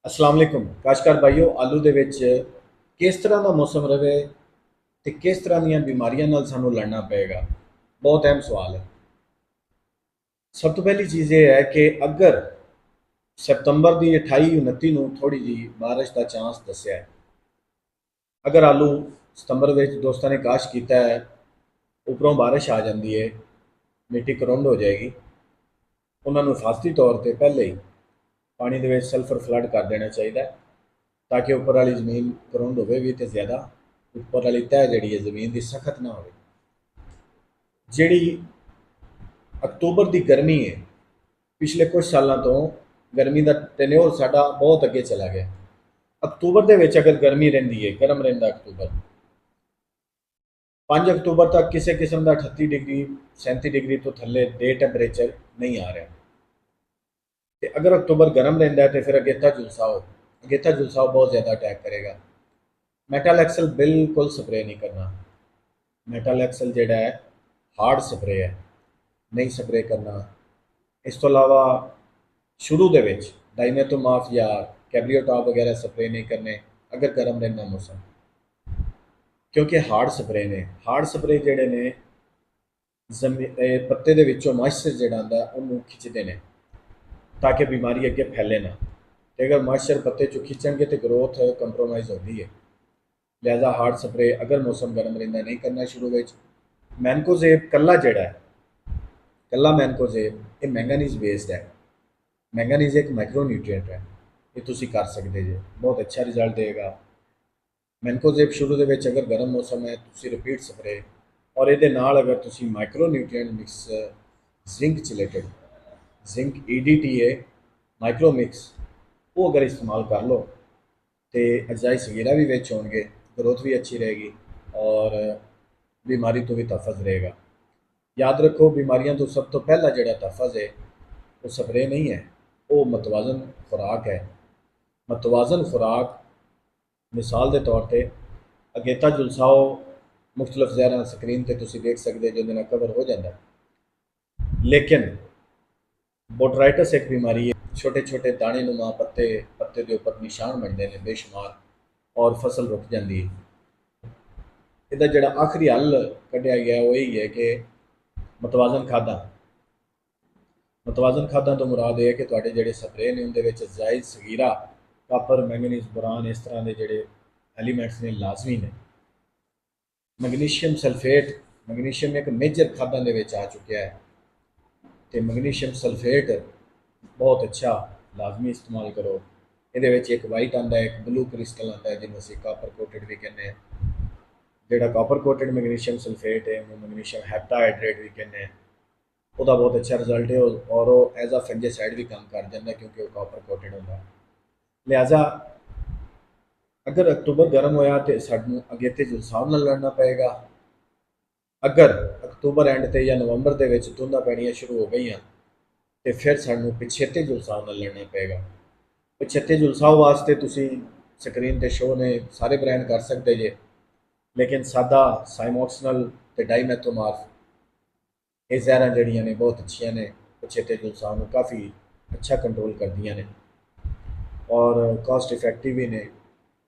अस्सलाम वालेकुम काशकार भाईओ आलू ਦੇ ਵਿੱਚ ਕਿਸ ਤਰ੍ਹਾਂ ਦਾ ਮੌਸਮ ਰਵੇ ਤੇ ਕਿਸ ਤਰ੍ਹਾਂ ਦੀਆਂ ਬਿਮਾਰੀਆਂ ਨਾਲ ਸਾਨੂੰ ਲੜਨਾ ਪਏਗਾ। ਬਹੁਤ ਅਹਿਮ ਸਵਾਲ ਹੈ। ਸਭ ਤੋਂ ਪਹਿਲੀ ਚੀਜ਼ ਇਹ ਹੈ ਕਿ ਅਗਰ ਸਤੰਬਰ ਦੀ 28 29 ਨੂੰ ਥੋੜੀ ਜੀ ਬਾਰਿਸ਼ ਦਾ ਚਾਂਸ ਦੱਸਿਆ ਹੈ। ਅਗਰ ਆਲੂ ਸਤੰਬਰ ਵਿੱਚ ਦੋਸਤਾਂ ਨੇ ਕਾਸ਼ ਕੀਤਾ ਹੈ, ਉੱਪਰੋਂ ਬਾਰਿਸ਼ ਆ ਜਾਂਦੀ ਹੈ, ਮਿੱਟੀ ਕਰੁੰਡ ਹੋ ਜਾਏਗੀ, ਉਹਨਾਂ ਨੂੰ ਹਿਫਾਜ਼ਤੀ ਤੌਰ ਤੇ ਪਹਿਲੇ ਹੀ ਪਾਣੀ ਦੇ ਵਿੱਚ ਸਲਫਰ ਫਲੱਡ ਕਰ ਦੇਣਾ ਚਾਹੀਦਾ ਹੈ, ਤਾਂ ਕਿ ਉੱਪਰ ਵਾਲੀ ਜ਼ਮੀਨ ਕਰੁੰਡ ਹੋਵੇ ਵੀ ਤੇ ਜ਼ਿਆਦਾ ਉੱਪਰ ਵਾਲੀ ਤਹਿ ਜਿਹੜੀ ਹੈ ਜ਼ਮੀਨ ਦੀ ਸਖਤ ਨਾ ਹੋਵੇ। ਜਿਹੜੀ ਅਕਤੂਬਰ ਦੀ ਗਰਮੀ ਹੈ, ਪਿਛਲੇ ਕੁਝ ਸਾਲਾਂ ਤੋਂ ਗਰਮੀ ਦਾ ਟੈਨਿਓਰ ਸਾਡਾ ਬਹੁਤ ਅੱਗੇ ਚਲਾ ਗਿਆ। ਅਕਤੂਬਰ ਦੇ ਵਿੱਚ ਅਗਰ ਗਰਮੀ ਰਹਿੰਦੀ ਹੈ, ਗਰਮ ਰਹਿੰਦਾ ਅਕਤੂਬਰ, 5 ਅਕਤੂਬਰ ਤੱਕ ਕਿਸੇ ਕਿਸਮ ਦਾ 38 ਡਿਗਰੀ 37 ਡਿਗਰੀ ਤੋਂ ਥੱਲੇ ਡੇ ਟੈਂਪਰੇਚਰ ਨਹੀਂ ਆ ਰਿਹਾ। ਤੇ ਅਗਰ ਅਕਤੂਬਰ ਗਰਮ ਰਹਿੰਦਾ ਹੈ ਤੇ ਫਿਰ ਅਗੇਤਾ ਜੁਲਸਾਓ ਬਹੁਤ ਜ਼ਿਆਦਾ ਅਟੈਕ ਕਰੇਗਾ। ਮੈਟਲ ਐਕਸਲ ਬਿਲਕੁਲ ਸਪਰੇ ਨਹੀਂ ਕਰਨਾ। ਮੈਟਲ ਐਕਸਲ ਜਿਹੜਾ ਹੈ ਹਾਰਡ ਸਪਰੇ ਹੈ, ਨਹੀਂ ਸਪਰੇ ਕਰਨਾ। ਇਸ ਤੋਂ ਇਲਾਵਾ ਸ਼ੁਰੂ ਦੇ ਵਿੱਚ ਡਾਈਮੈਥੋਮਾਫ ਜਾਂ ਕੈਬਰੀਓਟਾਪ ਵਗੈਰਾ ਸਪਰੇ ਨਹੀਂ ਕਰਨੇ ਅਗਰ ਗਰਮ ਰਹਿੰਦਾ ਮੌਸਮ, ਕਿਉਂਕਿ ਹਾਰਡ ਸਪਰੇ ਨੇ। ਹਾਰਡ ਸਪਰੇ ਜਿਹੜੇ ਨੇ ਪੱਤੇ ਦੇ ਵਿੱਚੋਂ ਮੋਇਸਚਰ ਜਿਹੜਾ ਆਉਂਦਾ ਉਹਨੂੰ ਖਿੱਚਦੇ ਨੇ ਤਾਂ ਕਿ ਬਿਮਾਰੀ ਅੱਗੇ ਫੈਲੇ ਨਾ। ਤੇ ਅਗਰ ਮੋਇਸਚਰ ਪੱਤੇ ਚੋਂ ਖਿੱਚਣਗੇ ਤੇ ਗਰੋਥ ਕੰਪਰੋਮਾਈਜ਼ ਹੁੰਦੀ ਹੈ। ਲਿਹਾਜ਼ਾ ਹਾਰਡ ਸਪਰੇ ਅਗਰ ਮੌਸਮ ਗਰਮ ਰਹਿੰਦਾ ਨਹੀਂ ਕਰਨਾ ਸ਼ੁਰੂ ਵਿੱਚ। ਮੈਨਕੋਜ਼ੇਬ ਕੱਲਾ ਜਿਹੜਾ ਹੈ, ਕੱਲਾ ਮੈਨਕੋਜ਼ੇਬ, ਇਹ ਮੈਂਗਾਨੀਜ਼ ਬੇਸਡ ਹੈ। ਮੈਂਗਾਨੀਜ਼ ਇੱਕ ਮਾਈਕਰੋ ਨਿਊਟ੍ਰੀਐਂਟ ਹੈ, ਇਹ ਤੁਸੀਂ ਕਰ ਸਕਦੇ ਜੇ, ਬਹੁਤ ਅੱਛਾ ਰਿਜ਼ਲਟ ਦੇਗਾ। ਮੈਨਕੋਜ਼ੇਬ ਸ਼ੁਰੂ ਦੇ ਵਿੱਚ ਅਗਰ ਗਰਮ ਮੌਸਮ ਹੈ ਤੁਸੀਂ ਰਿਪੀਟ ਸਪਰੇ, ਔਰ ਇਹਦੇ ਨਾਲ ਅਗਰ ਤੁਸੀਂ micronutrient mix zinc chelated zinc EDTA micro mix ਉਹ ਅਗਰ ਇਸਤੇਮਾਲ ਕਰ ਲਓ ਤੇ ਅਜਾਈ ਸਗੀਰਾ ਵੀ ਵਿੱਚ ਹੋਣਗੇ, ਗਰੋਥ ਵੀ ਅੱਛੀ ਰਹੇਗੀ ਔਰ ਬਿਮਾਰੀ ਤੋਂ ਵੀ ਤਹਫਜ਼ ਰਹੇਗਾ। ਯਾਦ ਰੱਖੋ, ਬਿਮਾਰੀਆਂ ਤੋਂ ਸਭ ਤੋਂ ਪਹਿਲਾ ਜਿਹੜਾ ਤਹਫਜ਼ ਹੈ ਉਹ ਸਪਰੇ ਨਹੀਂ ਹੈ, ਉਹ ਮਤਵਾਜ਼ਨ ਖੁਰਾਕ ਹੈ। ਮਤਵਾਜ਼ਨ ਖੁਰਾਕ ਮਿਸਾਲ ਦੇ ਤੌਰ ਤੇ ਅਗੇਤਾ ਜੁਲਸਾਓ ਮੁਖਤਲਿਫ ਜ਼ਹਿਰਾਂ ਸਕਰੀਨ ਤੇ ਤੁਸੀਂ ਦੇਖ ਸਕਦੇ ਜਿਹਦੇ ਨਾਲ ਕਵਰ ਹੋ ਜਾਂਦਾ। ਲੇਕਿਨ ਬੋਟਰਾਈਟਸ ਇੱਕ ਬਿਮਾਰੀ ਹੈ, ਛੋਟੇ ਛੋਟੇ ਦਾਣੇ ਨੁਮਾ ਪੱਤੇ ਦੇ ਉੱਪਰ ਨਿਸ਼ਾਨ ਬਣਦੇ ਨੇ ਬੇਸ਼ੁਮਾਰ, ਔਰ ਫਸਲ ਰੁਕ ਜਾਂਦੀ ਹੈ। ਇਹਦਾ ਜਿਹੜਾ ਆਖਰੀ ਹੱਲ ਕੱਢਿਆ ਗਿਆ ਉਹ ਇਹੀ ਹੈ ਕਿ ਮਤਵਾਜ਼ਨ ਖਾਦਾਂ। ਮਤਵਾਜ਼ਨ ਖਾਦਾਂ ਤੋਂ ਮੁਰਾਦ ਇਹ ਹੈ ਕਿ ਤੁਹਾਡੇ ਜਿਹੜੇ ਸਪਰੇ ਨੇ ਉਹਦੇ ਵਿੱਚ ਜ਼ਾਇਦ ਸਗੀਰਾ, ਕਾਪਰ, ਮੈਂਗਨੀਜ਼, ਬੋਰਾਨ, ਇਸ ਤਰ੍ਹਾਂ ਦੇ ਜਿਹੜੇ ਐਲੀਮੈਂਟਸ ਨੇ ਲਾਜ਼ਮੀ ਨੇ। ਮੈਗਨੀਸ਼ੀਅਮ ਸਲਫੇਟ, ਮੈਗਨੀਸ਼ੀਅਮ ਇੱਕ ਮੇਜਰ ਖਾਦਾਂ ਦੇ ਵਿੱਚ ਆ ਚੁੱਕਿਆ ਹੈ ਤੇ ਮੈਗਨੀਸ਼ੀਅਮ ਸਲਫੇਟ ਬਹੁਤ ਅੱਛਾ ਲਾਜ਼ਮੀ ਇਸਤੇਮਾਲ ਕਰੋ। ਇਹਦੇ ਵਿੱਚ ਇੱਕ ਵਾਈਟ ਆਉਂਦਾ ਹੈ, ਇੱਕ ਬਲੂ ਕ੍ਰਿਸਟਲ ਆਉਂਦਾ ਹੈ ਜਿਹਨੂੰ ਅਸੀਂ ਕਾਪਰ ਕੋਟਡ ਵੀ ਕਹਿੰਦੇ ਹਾਂ। ਜਿਹੜਾ ਕਾਪਰ ਕੋਟਡ ਮੈਗਨੀਸ਼ੀਅਮ ਸਲਫੇਟ ਹੈ ਉਹਨੂੰ ਮੈਗਨੀਸ਼ੀਅਮ ਹੈਪਟਾਹਾਈਡਰੇਟ ਵੀ ਕਹਿੰਦੇ ਹਾਂ। ਉਹਦਾ ਬਹੁਤ ਅੱਛਾ ਰਿਜ਼ਲਟ ਹੈ ਔਰ ਉਹ ਐਜ਼ ਅ ਫੰਜੀਸਾਈਡ ਵੀ ਕੰਮ ਕਰ ਜਾਂਦਾ ਕਿਉਂਕਿ ਉਹ ਕਾਪਰ ਕੋਟਡ ਹੁੰਦਾ। ਲਿਹਾਜ਼ਾ ਅਗਰ ਅਕਤੂਬਰ ਗਰਮ ਹੋਇਆ ਤੇ ਸਾਨੂੰ ਅਗੇਤੇ ਜੁਲਸਾਓ ਨਾਲ ਲੜਨਾ ਪਏਗਾ। ਅਗਰ ਅਕਤੂਬਰ ਐਂਡ ਤੇ ਜਾਂ ਨਵੰਬਰ ਦੇ ਵਿੱਚ ਧੁੰਦਾਂ ਪੈਣੀਆਂ ਸ਼ੁਰੂ ਹੋ ਗਈਆਂ ਤੇ ਫਿਰ ਸਾਨੂੰ ਪਿਛੇਤੇ ਜੁਲਸਾਓ ਨਾਲ ਲੜਨਾ ਪਏਗਾ। ਪਿਛੇਤੇ ਜੁਲਸਾਓ ਵਾਸਤੇ ਤੁਸੀਂ ਸਕਰੀਨ ਤੇ ਸ਼ੋ ਨੇ ਸਾਰੇ ਬ੍ਰਾਂਡ ਕਰ ਸਕਦੇ ਜੇ, ਲੇਕਿਨ ਸਾਦਾ ਸਾਈਮੋਕਸਨਲ ਤੇ ਡਾਈਮੈਥੋਮਾਰਫ ਇਹ ਜ਼ਹਿਰਾਂ ਜਿਹੜੀਆਂ ਨੇ ਬਹੁਤ ਅੱਛੀਆਂ ਨੇ, ਪਿਛੇਤੇ ਜੁਲਸਾਓ ਨੂੰ ਕਾਫੀ ਅੱਛਾ ਕੰਟਰੋਲ ਕਰਦੀਆਂ ਨੇ ਔਰ ਕਾਸਟ ਇਫੈਕਟਿਵ ਵੀ ਨੇ।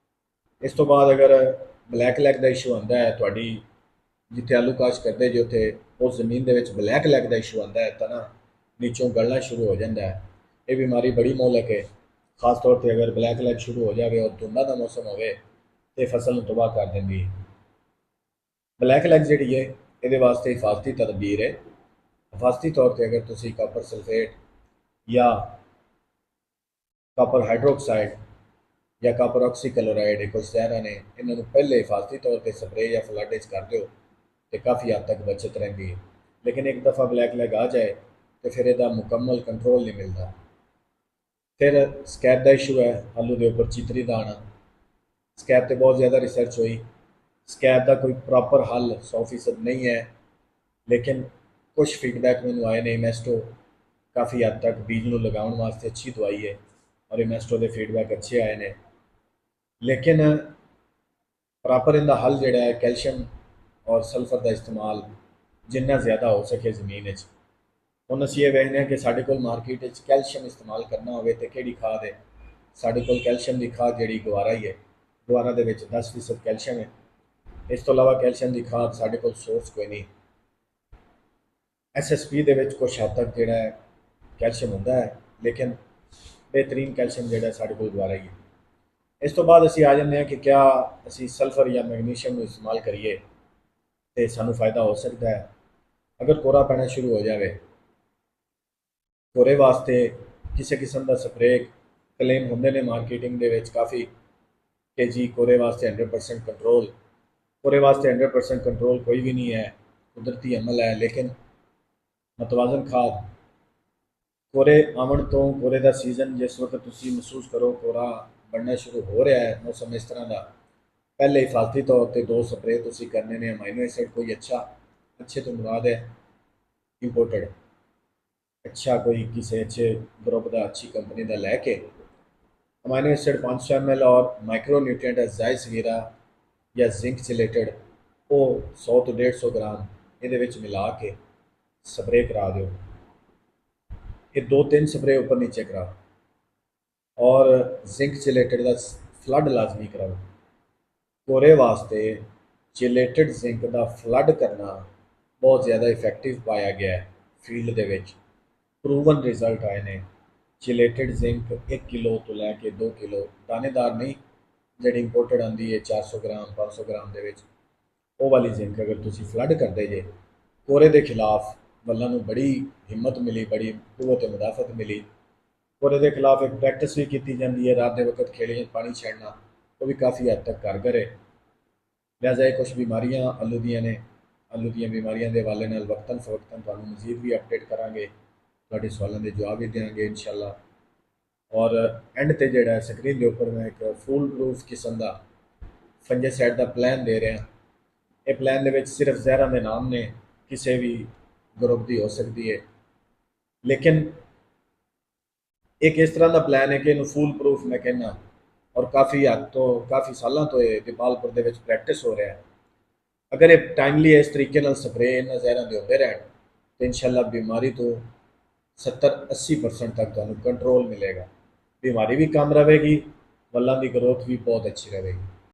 ਇਸ ਤੋਂ ਬਾਅਦ ਅਗਰ ਬਲੈਕ ਲੈਗ ਦਾ ਇਸ਼ੂ ਆਉਂਦਾ ਹੈ, ਤੁਹਾਡੀ ਜਿੱਥੇ ਆਲੂ ਕਾਸ਼ ਕਰਦੇ ਜੇ ਉੱਥੇ ਉਸ ਜ਼ਮੀਨ ਦੇ ਵਿੱਚ ਬਲੈਕ ਲੈਗ ਦਾ ਇਸ਼ੂ ਆਉਂਦਾ ਹੈ ਤਾਂ ਨਾ ਨੀਚੋਂ ਗਲਣਾ ਸ਼ੁਰੂ ਹੋ ਜਾਂਦਾ ਹੈ। ਇਹ ਬਿਮਾਰੀ ਬੜੀ ਮੌਲਕ ਹੈ, ਖਾਸ ਤੌਰ ਤੇ ਅਗਰ ਬਲੈਕ ਲੈਗ ਸ਼ੁਰੂ ਹੋ ਜਾਵੇ ਔਰ ਧੁੰਦਾਂ ਦਾ ਮੌਸਮ ਹੋਵੇ ਤੇ ਫਸਲ ਨੂੰ ਤਬਾਹ ਕਰ ਦਿੰਦੀ ਹੈ। ਬਲੈਕ ਲੈਗ ਜਿਹੜੀ ਹੈ ਇਹਦੇ ਵਾਸਤੇ ਹਿਫਾਜ਼ਤੀ ਤਦਬੀਰ ਹੈ। ਹਿਫਾਜ਼ਤੀ ਤੌਰ ਤੇ ਅਗਰ ਤੁਸੀਂ ਕਾਪਰ ਸਲਫੇਟ ਜਾਂ ਕਾਪਰ ਹਾਈਡਰੋਕਸਾਈਡ ਜਾਂ ਕਾਪਰ ਆਕਸੀਕਲੋਰਾਈਡ, ਇਹ ਕੁਝ ਜ਼ਹਿਰਾਂ ਨੇ, ਇਹਨਾਂ ਨੂੰ ਪਹਿਲੇ ਹਿਫਾਜ਼ਤੀ ਤੌਰ ਤੇ ਸਪਰੇ ਜਾਂ ਫਲੱਡ ਵਿੱਚ ਕਰ ਦਿਓ ਤੇ ਕਾਫੀ ਹੱਦ ਤੱਕ ਬਚਤ ਰਹਿੰਦੀ ਹੈ। ਲੇਕਿਨ ਇੱਕ ਦਫਾ ਬਲੈਕ ਲੈਗ ਆ ਜਾਏ ਤੇ ਫਿਰ ਇਹਦਾ ਮੁਕੰਮਲ ਕੰਟਰੋਲ ਨਹੀਂ ਮਿਲਦਾ। ਫਿਰ ਸਕੈਬ ਦਾ ਇਸ਼ੂ ਹੈ, ਆਲੂ ਦੇ ਉੱਪਰ ਚੀਤਰੀ ਦਾ ਆਉਣਾ। ਸਕੈਬ ਤੇ ਬਹੁਤ ਜ਼ਿਆਦਾ ਰਿਸਰਚ ਹੋਈ, ਸਕੈਬ ਦਾ ਕੋਈ ਪ੍ਰੋਪਰ ਹੱਲ 100% ਨਹੀਂ ਹੈ, ਲੇਕਿਨ ਕੁਝ ਫੀਡਬੈਕ ਮੈਨੂੰ ਆਏ ਨੇ। ਮੈਸਟੋ ਕਾਫੀ ਹੱਦ ਤੱਕ ਬੀਜ ਨੂੰ ਲਗਾਉਣ ਵਾਸਤੇ ਅੱਛੀ ਦਵਾਈ ਹੈ ਔਰ ਇਹ ਮੈਸਟੋ ਦੇ ਫੀਡਬੈਕ ਅੱਛੇ ਆਏ ਨੇ। ਲੇਕਿਨ ਪ੍ਰੋਪਰ ਇਹਦਾ ਹੱਲ ਜਿਹੜਾ ਹੈ ਕੈਲਸ਼ੀਅਮ ਔਰ ਸਲਫਰ ਦਾ ਇਸਤੇਮਾਲ ਜਿੰਨਾ ਜ਼ਿਆਦਾ ਹੋ ਸਕੇ ਜ਼ਮੀਨ ਵਿੱਚ। ਹੁਣ ਅਸੀਂ ਇਹ ਵੇਖਦੇ ਹਾਂ ਕਿ ਸਾਡੇ ਕੋਲ ਮਾਰਕੀਟ ਵਿੱਚ ਕੈਲਸ਼ੀਅਮ ਇਸਤੇਮਾਲ ਕਰਨਾ ਹੋਵੇ ਤੇ ਕਿਹੜੀ ਖਾਦ ਹੈ। ਸਾਡੇ ਕੋਲ ਕੈਲਸ਼ੀਅਮ ਦੀ ਖਾਦ ਜਿਹੜੀ ਗਵਾਰਾ ਹੀ ਹੈ, ਗਵਾਰਾ ਦੇ ਵਿੱਚ 10% ਕੈਲਸ਼ੀਅਮ ਹੈ। ਇਸ ਤੋਂ ਇਲਾਵਾ ਕੈਲਸ਼ੀਅਮ ਦੀ ਖਾਦ ਸਾਡੇ ਕੋਲ ਸੋਰਸ ਕੋਈ ਨਹੀਂ। SSP ਦੇ ਵਿੱਚ ਕੁਛ ਹੱਦ ਤੱਕ ਜਿਹੜਾ ਹੈ ਕੈਲਸ਼ੀਅਮ ਹੁੰਦਾ ਹੈ, ਲੇਕਿਨ ਬਿਹਤਰੀਨ ਕੈਲਸ਼ੀਅਮ ਜਿਹੜਾ ਸਾਡੇ ਕੋਲ ਗਵਾਰਾ ਹੀ ਹੈ। ਇਸ ਤੋਂ ਬਾਅਦ ਅਸੀਂ ਆ ਜਾਂਦੇ ਹਾਂ ਕਿ ਕਿਆ ਅਸੀਂ ਸਲਫਰ ਜਾਂ ਮੈਗਨੀਸ਼ੀਅਮ ਨੂੰ ਇਸਤੇਮਾਲ ਕਰੀਏ ਤੇ ਸਾਨੂੰ ਫਾਇਦਾ ਹੋ ਸਕਦਾ ਹੈ। ਅਗਰ ਕੋਰਾ ਪੈਣਾ ਸ਼ੁਰੂ ਹੋ ਜਾਵੇ, ਕੋਰੇ ਵਾਸਤੇ ਕਿਸੇ ਕਿਸਮ ਦਾ ਸਪਰੇਅ ਕਲੇਮ ਹੁੰਦੇ ਨੇ ਮਾਰਕੀਟਿੰਗ ਦੇ ਵਿੱਚ ਕਾਫੀ ਕਿ ਜੀ ਕੋਰੇ ਵਾਸਤੇ 100% ਕੰਟਰੋਲ। ਕੋਰੇ ਵਾਸਤੇ 100% ਕੰਟਰੋਲ ਕੋਈ ਵੀ ਨਹੀਂ ਹੈ, ਕੁਦਰਤੀ ਅਮਲ ਹੈ। ਲੇਕਿਨ ਮਤਵਾਜ਼ਨ ਖਾਦ ਕੋਰੇ ਆਉਣ ਤੋਂ, ਕੋਰੇ ਦਾ ਸੀਜ਼ਨ ਜਿਸ ਵਕਤ ਤੁਸੀਂ ਮਹਿਸੂਸ ਕਰੋ ਕੋਰਾ ਬਣਨਾ ਸ਼ੁਰੂ ਹੋ ਰਿਹਾ ਹੈ, ਮੌਸਮ ਇਸ ਤਰ੍ਹਾਂ ਦਾ, ਪਹਿਲੇ ਹਿਫਾਜ਼ਤੀ ਤੌਰ ਤੇ 2 ਸਪਰੇਅ ਤੁਸੀਂ ਕਰਨੇ ਨੇ। ਅਮਾਈਨੋ ਐਸਿਡ ਕੋਈ ਅੱਛੇ ਤੋਂ ਮੁਰਾਦ ਹੈ ਇੰਪੋਰਟਡ, ਅੱਛਾ ਕੋਈ ਕਿਸੇ ਅੱਛੇ ਗਰੁੱਪ ਦਾ, ਅੱਛੀ ਕੰਪਨੀ ਦਾ ਲੈ ਕੇ ਅਮਾਈਨੋ ਐਸਿਡ 500 ml और माइक्रो न्यूट्रिएंट जायज वगैरह ਜਾਂ ਜ਼ਿੰਕ ਚਿਲੇਟਡ ਉਹ 100 ਤੋਂ 150 ਗ੍ਰਾਮ ਇਹਦੇ ਵਿੱਚ ਮਿਲਾ ਕੇ ਸਪਰੇਅ ਕਰਾ ਦਿਓ। ਇਹ 2-3 ਸਪਰੇਅ ਉੱਪਰ ਨੀਚੇ ਕਰਾਓ ਔਰ ਜ਼ਿੰਕ ਚਿਲੇਟਡ ਦਾ ਫਲੱਡ ਲਾਜ਼ਮੀ ਕਰਾਓ। ਕੋਰੇ ਵਾਸਤੇ ਚਿਲੇਟਡ ਜ਼ਿੰਕ ਦਾ ਫਲੱਡ ਕਰਨਾ ਬਹੁਤ ਜ਼ਿਆਦਾ ਇਫੈਕਟਿਵ ਪਾਇਆ ਗਿਆ ਹੈ। ਫੀਲਡ ਦੇ ਵਿੱਚ ਪ੍ਰੂਵਨ ਰਿਜ਼ਲਟ ਆਏ ਨੇ। ਚਿਲੇਟਡ ਜ਼ਿੰਕ 1 ਕਿਲੋ ਤੋਂ ਲੈ ਕੇ 2 ਕਿਲੋ, ਦਾਣੇਦਾਰ ਨਹੀਂ, ਜਿਹੜੀ ਇੰਪੋਰਟਡ ਆਉਂਦੀ ਹੈ 400 ਗ੍ਰਾਮ 500 ਗ੍ਰਾਮ ਦੇ ਵਿੱਚ, ਉਹ ਵਾਲੀ ਜ਼ਿੰਕ ਅਗਰ ਤੁਸੀਂ ਫਲੱਡ ਕਰਦੇ ਜੇ, ਕੋਰੇ ਦੇ ਖਿਲਾਫ ਵੱਲਾਂ ਨੂੰ ਬੜੀ ਹਿੰਮਤ ਮਿਲੀ, ਬੜੀ ਕੁਵਤ ਮੁਦਾਫਤ ਮਿਲੀ। ਕੋਰੇ ਦੇ ਖਿਲਾਫ ਇੱਕ ਪ੍ਰੈਕਟਿਸ ਵੀ ਕੀਤੀ ਜਾਂਦੀ ਹੈ, ਰਾਤ ਦੇ ਵਕਤ ਖੇਲੀਆਂ ਪਾਣੀ ਛੱਡਣਾ, ਉਹ ਵੀ ਕਾਫੀ ਹੱਦ ਤੱਕ ਕਾਰਗਰ ਹੈ। ਲਿਹਾਜ਼ਾ ਇਹ ਕੁਛ ਬਿਮਾਰੀਆਂ ਆਲੂ ਦੀਆਂ ਨੇ। ਆਲੂ ਦੀਆਂ ਬਿਮਾਰੀਆਂ ਦੇ ਹਵਾਲੇ ਨਾਲ ਵਕਤਨ ਫਵਕਤਨ ਤੁਹਾਨੂੰ ਮਜ਼ੀਦ ਵੀ ਅਪਡੇਟ ਕਰਾਂਗੇ, ਤੁਹਾਡੇ ਸਵਾਲਾਂ ਦੇ ਜਵਾਬ ਵੀ ਦੇਵਾਂਗੇ ਇਨਸ਼ਾਅੱਲਾ। ਔਰ ਐਂਡ ਤੇ ਜਿਹੜਾ ਸਕਰੀਨ ਦੇ ਉੱਪਰ ਮੈਂ ਇੱਕ ਫੂਲ ਪ੍ਰੂਫ ਕਿਸਮ ਦਾ ਫੰਜੀਸਾਈਡ ਦਾ ਪਲਾਨ ਦੇ ਰਿਹਾ। ਇਹ ਪਲਾਨ ਦੇ ਵਿੱਚ ਸਿਰਫ ਜ਼ਹਿਰਾਂ ਦੇ ਨਾਮ ਨੇ, ਕਿਸੇ ਵੀ ਗਰੁੱਪ ਦੀ ਹੋ ਸਕਦੀ ਹੈ, ਲੇਕਿਨ ਇੱਕ ਇਸ ਤਰ੍ਹਾਂ ਦਾ ਪਲਾਨ ਹੈ ਕਿ ਇਹਨੂੰ ਫੂਲ ਪ੍ਰੂਫ ਮੈਂ ਕਹਿੰਦਾ, ਔਰ ਕਾਫੀ ਹੱਦ ਤੋਂ ਕਾਫੀ ਸਾਲਾਂ ਤੋਂ ਇਹ ਜਪਾਲਪੁਰ ਦੇ ਵਿੱਚ ਪ੍ਰੈਕਟਿਸ ਹੋ ਰਿਹਾ ਹੈ। ਅਗਰ ਇਹ ਟਾਈਮਲੀ ਇਸ ਤਰੀਕੇ ਨਾਲ ਸਪਰੇਅ ਇਹਨਾਂ ਜ਼ਹਿਰਾਂ ਦੇ ਹੁੰਦੇ ਰਹਿਣ ਤਾਂ ਇਨਸ਼ਾਅੱਲਾ ਬਿਮਾਰੀ ਤੋਂ 70-80% ਤੱਕ ਤੁਹਾਨੂੰ ਕੰਟਰੋਲ ਮਿਲੇਗਾ। ਬਿਮਾਰੀ ਵੀ ਕਮ ਰਹੇਗੀ, ਵੱਲਾਂ ਦੀ ਗਰੋਥ ਵੀ ਬਹੁਤ ਅੱਛੀ ਰਹੇਗੀ।